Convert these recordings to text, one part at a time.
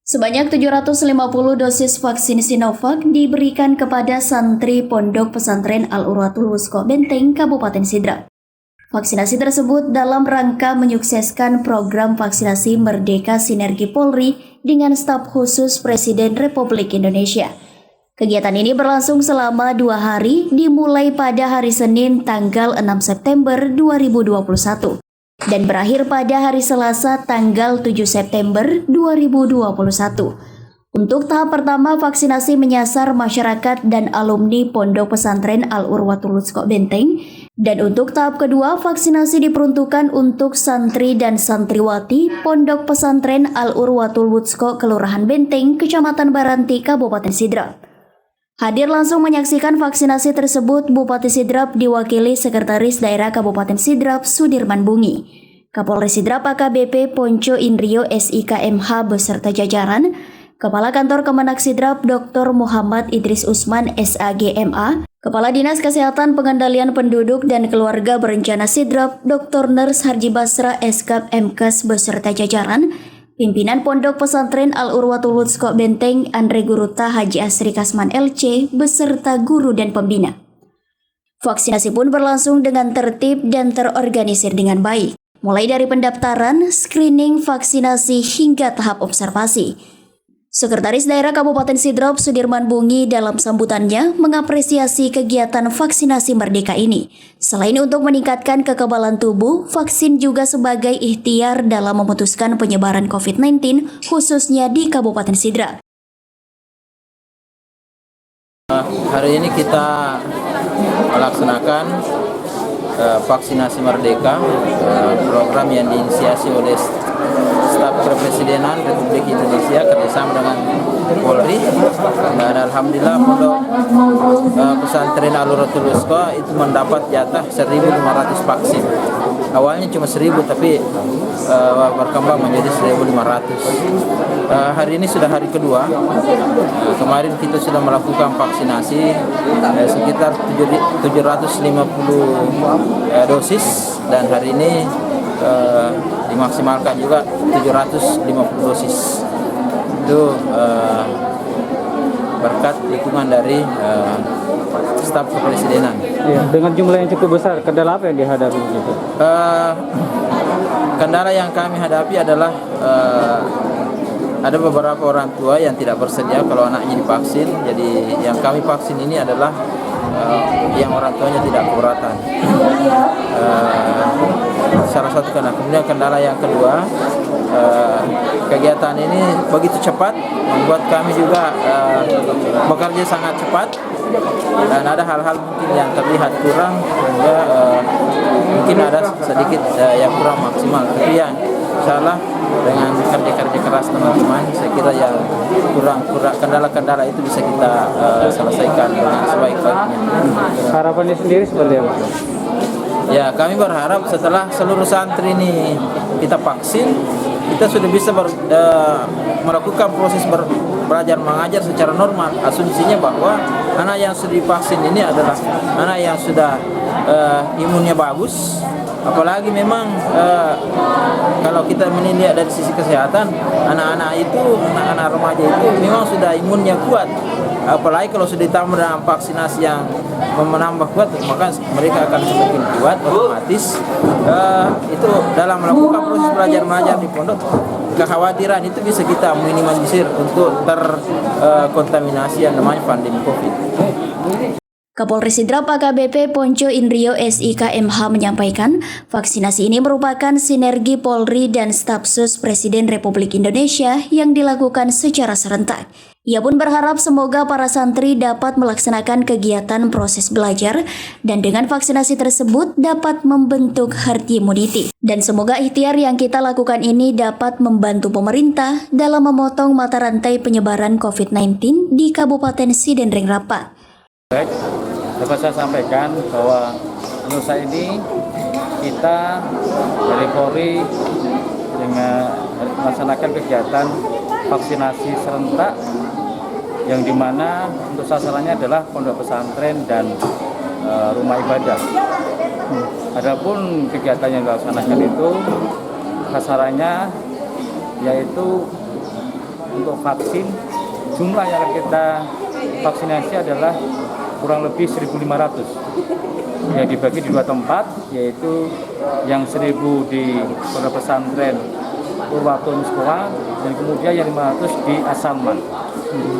Sebanyak 750 dosis vaksin Sinovac diberikan kepada santri Pondok Pesantren Al-Urwatul Wusqa Benteng, Kabupaten Sidrap. Vaksinasi tersebut dalam rangka menyukseskan program vaksinasi Merdeka Sinergi Polri dengan staf khusus Presiden Republik Indonesia. Kegiatan ini berlangsung selama 2 hari, dimulai pada hari Senin tanggal 6 September 2021. Dan berakhir pada hari Selasa tanggal 7 September 2021. Untuk tahap pertama, vaksinasi menyasar masyarakat dan alumni Pondok Pesantren Al-Urwatul Wusqa Benteng. Dan untuk tahap kedua, vaksinasi diperuntukkan untuk santri dan santriwati Pondok Pesantren Al-Urwatul Wusqa Kelurahan Benteng, Kecamatan Baranti, Kabupaten Sidrap. Hadir langsung menyaksikan vaksinasi tersebut Bupati Sidrap diwakili Sekretaris Daerah Kabupaten Sidrap Sudirman Bungi, Kapolres Sidrap AKBP Ponco Indrio SIKMH beserta jajaran, Kepala Kantor Kemenak Sidrap Dr. Muhammad Idris Usman SAGMA, Kepala Dinas Kesehatan Pengendalian Penduduk dan Keluarga Berencana Sidrap Dr. Ners Harji Basra Eskap MKes beserta jajaran, Pimpinan Pondok Pesantren Al-Urwatul Wusqa Benteng Andre Guruta Haji Asri Kasman LC beserta guru dan pembina. Vaksinasi pun berlangsung dengan tertib dan terorganisir dengan baik, mulai dari pendaftaran, screening, vaksinasi hingga tahap observasi. Sekretaris Daerah Kabupaten Sidrap Sudirman Bungi dalam sambutannya mengapresiasi kegiatan vaksinasi Merdeka ini. Selain untuk meningkatkan kekebalan tubuh, vaksin juga sebagai ikhtiar dalam memutuskan penyebaran COVID-19 khususnya di Kabupaten Sidrap. Hari ini kita melaksanakan vaksinasi Merdeka, program yang diinisiasi oleh Staf Kepresidenan Republik Indonesia kerjasama dengan Polri, dan alhamdulillah Pondok Pesantren Al-Urwatul Wusqa itu mendapat jatah 1.500 vaksin. Awalnya cuma 1.000 tapi berkembang menjadi 1.500. Hari ini sudah hari kedua. Kemarin kita sudah melakukan vaksinasi sekitar 750 dosis, dan hari ini dimaksimalkan juga 750 dosis. Itu berkat dukungan dari staf kepresidenan. Ya, dengan jumlah yang cukup besar, kendala apa yang dihadapi gitu? Kendala yang kami hadapi adalah ada beberapa orang tua yang tidak bersedia kalau anaknya divaksin. Jadi yang kami vaksin ini adalah yang orang tuanya tidak keberatan. Salah satu kendala. Kemudian kendala yang kedua, kegiatan ini begitu cepat membuat kami juga bekerja sangat cepat, dan ada hal-hal mungkin yang terlihat kurang sehingga mungkin ada sedikit yang kurang maksimal. Tapi yang insyaallah dengan kerja keras teman-teman, saya kira yang kurang kendala-kendala itu bisa kita selesaikan dengan sebaik-baiknya. Harapannya sendiri seperti apa? Ya, kami berharap setelah seluruh santri ini kita vaksin, kita sudah bisa melakukan proses belajar mengajar secara normal. Asumsinya bahwa anak yang sudah divaksin ini adalah anak yang sudah imunnya bagus. Apalagi memang kalau kita menilai dari sisi kesehatan, anak-anak remaja itu memang sudah imunnya kuat. Apalagi kalau sudah ditambah dengan vaksinasi yang menambah kuat, maka mereka akan semakin kuat. Otomatis itu dalam melakukan proses belajar mengajar di pondok, kekhawatiran itu bisa kita minimalisir untuk terkontaminasi yang namanya pandemi COVID. Kapolres Sidrap AKBP Ponco Indrio SIKMH menyampaikan, vaksinasi ini merupakan sinergi Polri dan Stafsus Presiden Republik Indonesia yang dilakukan secara serentak. Ia pun berharap semoga para santri dapat melaksanakan kegiatan proses belajar dan dengan vaksinasi tersebut dapat membentuk herd immunity. Dan semoga ikhtiar yang kita lakukan ini dapat membantu pemerintah dalam memotong mata rantai penyebaran COVID-19 di Kabupaten Sidenreng Rapa. Baik, dapat saya sampaikan bahwa menurut saya ini kita dari Polri dengan melaksanakan kegiatan vaksinasi serentak yang dimana untuk sasarannya adalah pondok pesantren dan rumah ibadah. Adapun kegiatan yang dilaksanakan itu sasarannya yaitu untuk vaksin, jumlah yang akan kita vaksinasi adalah kurang lebih 1.500. Ya, dibagi di 2 tempat, yaitu yang 1.000 di Pondok Pesantren Urwatul Wusko dan kemudian yang 500 di Asalman.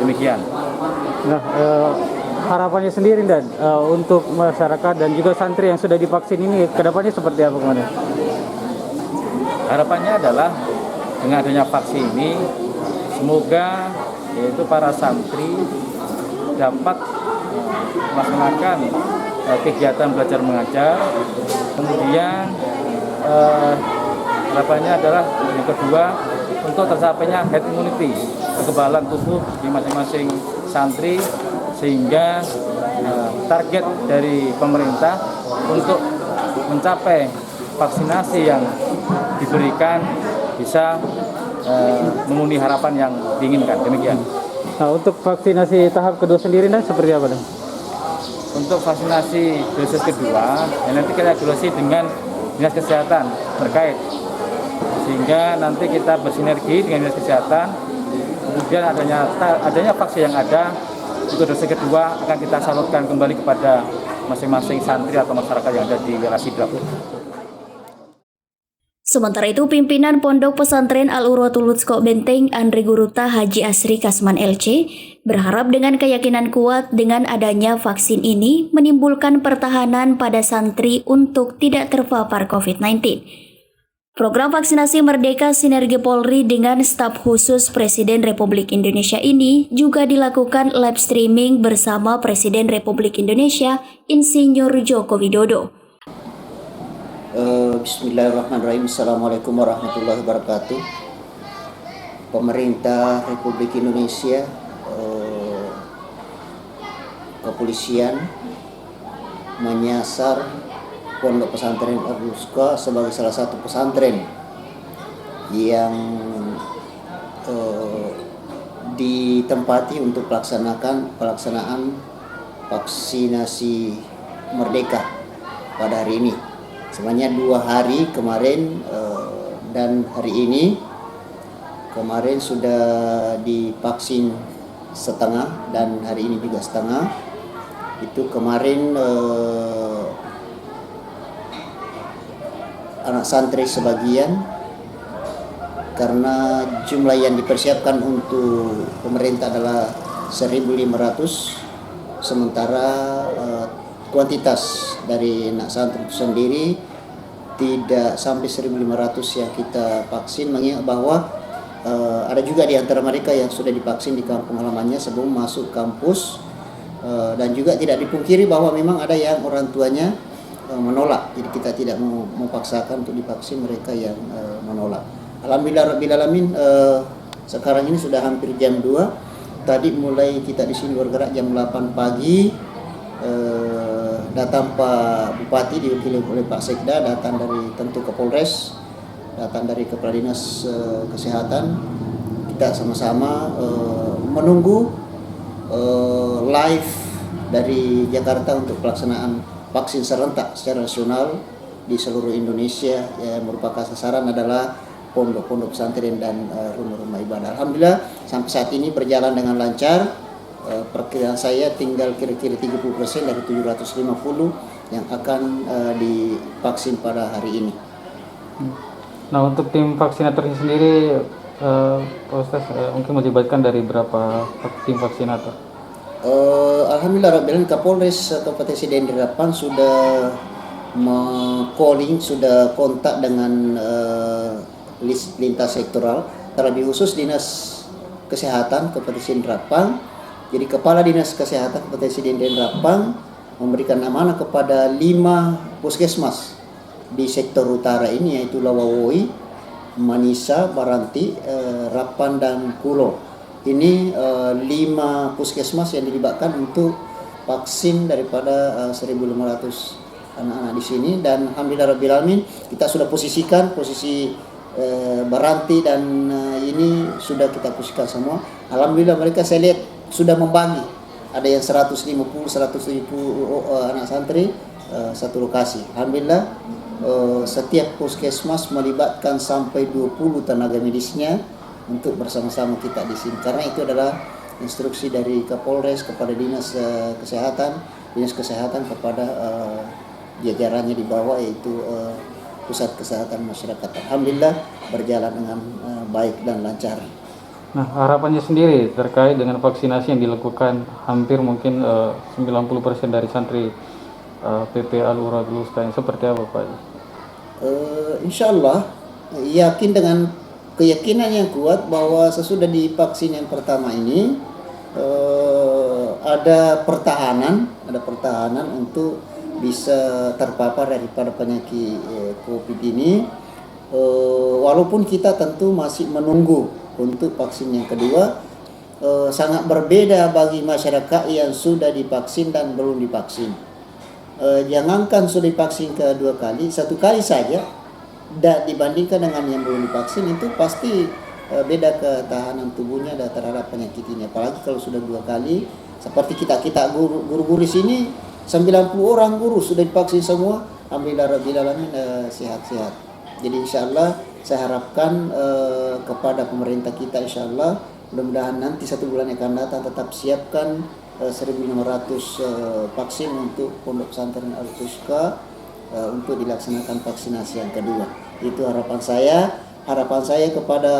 Demikian. Nah, harapannya sendiri dan untuk masyarakat dan juga santri yang sudah divaksin ini kedepannya seperti apa kemarin? Harapannya adalah dengan adanya vaksin ini, semoga yaitu para santri dapat melaksanakan kegiatan belajar mengajar. Kemudian harapannya adalah yang kedua, untuk tercapainya herd immunity, kekebalan tubuh di masing-masing santri, sehingga target dari pemerintah untuk mencapai vaksinasi yang diberikan bisa memenuhi harapan yang diinginkan. Demikian. Nah, untuk vaksinasi tahap kedua sendiri dan seperti apa dan? Untuk vaksinasi dosis kedua, nanti kita evaluasi dengan dinas kesehatan terkait, sehingga nanti kita bersinergi dengan dinas kesehatan. Kemudian adanya vaksin yang ada untuk dosis kedua akan kita salurkan kembali kepada masing-masing santri atau masyarakat yang ada di wilayah Sidrap. Sementara itu, pimpinan Pondok Pesantren Al-Urwatul Wusko Benteng Andri Guruta Haji Asri Kasman LC berharap dengan keyakinan kuat dengan adanya vaksin ini menimbulkan pertahanan pada santri untuk tidak terpapar COVID-19. Program vaksinasi Merdeka Sinergi Polri dengan staf khusus Presiden Republik Indonesia ini juga dilakukan live streaming bersama Presiden Republik Indonesia Insinyur Joko Widodo. Bismillahirrahmanirrahim. Assalamualaikum warahmatullahi wabarakatuh. Pemerintah Republik Indonesia, kepolisian menyasar Pondok Pesantren Al-Urwatul Wusko sebagai salah satu pesantren yang ditempati untuk pelaksanaan vaksinasi merdeka pada hari ini. Sebenarnya 2 hari kemarin dan hari ini. Kemarin sudah divaksin setengah dan hari ini juga setengah. Itu kemarin anak santri sebagian, karena jumlah yang dipersiapkan untuk pemerintah adalah 1.500, sementara kuantitas dari anak santri itu sendiri tidak sampai 1.500 yang kita vaksin, mengingat bahwa ada juga di antara mereka yang sudah divaksin di kampung halamannya sebelum masuk kampus, dan juga tidak dipungkiri bahwa memang ada yang orang tuanya menolak, jadi kita tidak memaksakan untuk divaksin mereka yang menolak. Alhamdulillah Rabbil Alamin, sekarang ini sudah hampir jam 2. Tadi mulai kita di sini bergerak jam 8 pagi. Datang Pak Bupati diwakili oleh Pak Sekda, datang dari tentu Kapolres, datang dari Kepala Dinas Kesehatan. Kita sama-sama menunggu live dari Jakarta untuk pelaksanaan vaksin serentak secara nasional di seluruh Indonesia, yang merupakan sasaran adalah pondok-pondok pesantren dan rumah-rumah ibadah. Alhamdulillah sampai saat ini berjalan dengan lancar. Perkiraan saya tinggal kira-kira 30% dari 750 yang akan divaksin pada hari ini. Nah, untuk tim vaksinator sendiri, Pak Ustaz, mungkin melibatkan dari berapa tim vaksinator? Alhamdulillah Rabbil Alamin, Kapolres Kabupaten Sidrap Derapan sudah calling, sudah kontak dengan lintas sektoral, terlebih khusus Dinas Kesehatan Kabupaten Sidrap Derapan. Jadi Kepala Dinas Kesehatan Kabupaten Sidrap Derapan memberikan amanah kepada 5 puskesmas di sektor utara ini, yaitu Lawawoi, Manisa, Baranti, Rapan, dan Kulo. Ini 5 puskesmas yang dilibatkan untuk vaksin daripada 1.500 anak-anak di sini. Dan alhamdulillah Rabbil Alamin, kita sudah posisikan posisi Baranti dan ini sudah kita posisikan semua. Alhamdulillah mereka saya lihat sudah membagi. Ada yang 150, 170 anak santri satu lokasi. Alhamdulillah setiap puskesmas melibatkan sampai 20 tenaga medisnya untuk bersama-sama kita di sini, karena itu adalah instruksi dari Kapolres kepada Dinas Kesehatan kepada jajarannya di bawah, yaitu Pusat Kesehatan Masyarakat. Alhamdulillah berjalan dengan baik dan lancar. Nah, harapannya sendiri terkait dengan vaksinasi yang dilakukan hampir mungkin 90% dari santri PP Al-Uratul Wusta, seperti apa Pak? Insya Allah yakin dengan keyakinan yang kuat bahwa sesudah divaksin yang pertama ini ada pertahanan untuk bisa terpapar daripada penyakit COVID ini. Walaupun kita tentu masih menunggu untuk vaksin yang kedua, sangat berbeda bagi masyarakat yang sudah divaksin dan belum divaksin. Jangankan sudah divaksin kedua kali, satu kali saja dan dibandingkan dengan yang belum divaksin, itu pasti beda ketahanan tubuhnya terhadap penyakit ini. Apalagi kalau sudah 2 kali, seperti kita guru-guru di sini 90 orang guru sudah divaksin semua, alhamdulillah rabbil alamin, sehat-sehat. Jadi insya Allah saya harapkan kepada pemerintah kita, insya Allah mudah-mudahan nanti 1 bulan yang akan datang tetap siapkan 1.500 vaksin untuk Pondok Pesantren Al-Wusta untuk dilaksanakan vaksinasi yang kedua. Itu harapan saya kepada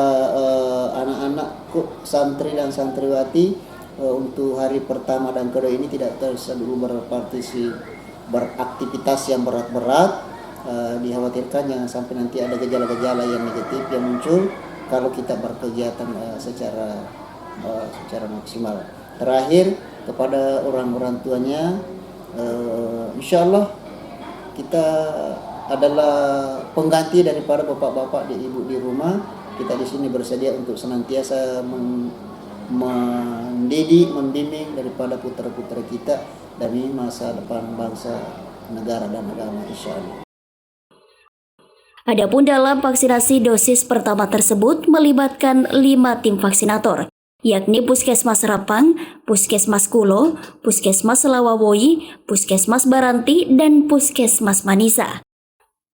anak-anak santri dan santriwati untuk hari pertama dan kedua ini tidak terlalu beraktivitas yang berat-berat. Dikhawatirkan jangan sampai nanti ada gejala-gejala yang negatif yang muncul kalau kita berkegiatan secara maksimal. Terakhir kepada orang-orang tuanya, insya Allah kita adalah pengganti daripada bapak-bapak ibu di rumah. Kita di sini bersedia untuk senantiasa mendidik, membimbing daripada putra-putra kita demi masa depan bangsa, negara dan agama, insya Allah. Adapun dalam vaksinasi dosis pertama tersebut melibatkan 5 tim vaksinator, yakni Puskesmas Rapang, Puskesmas Kulo, Puskesmas Lawawoi, Puskesmas Baranti, dan Puskesmas Manisa.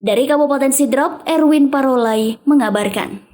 Dari Kabupaten Sidrap, Erwin Parolai mengabarkan.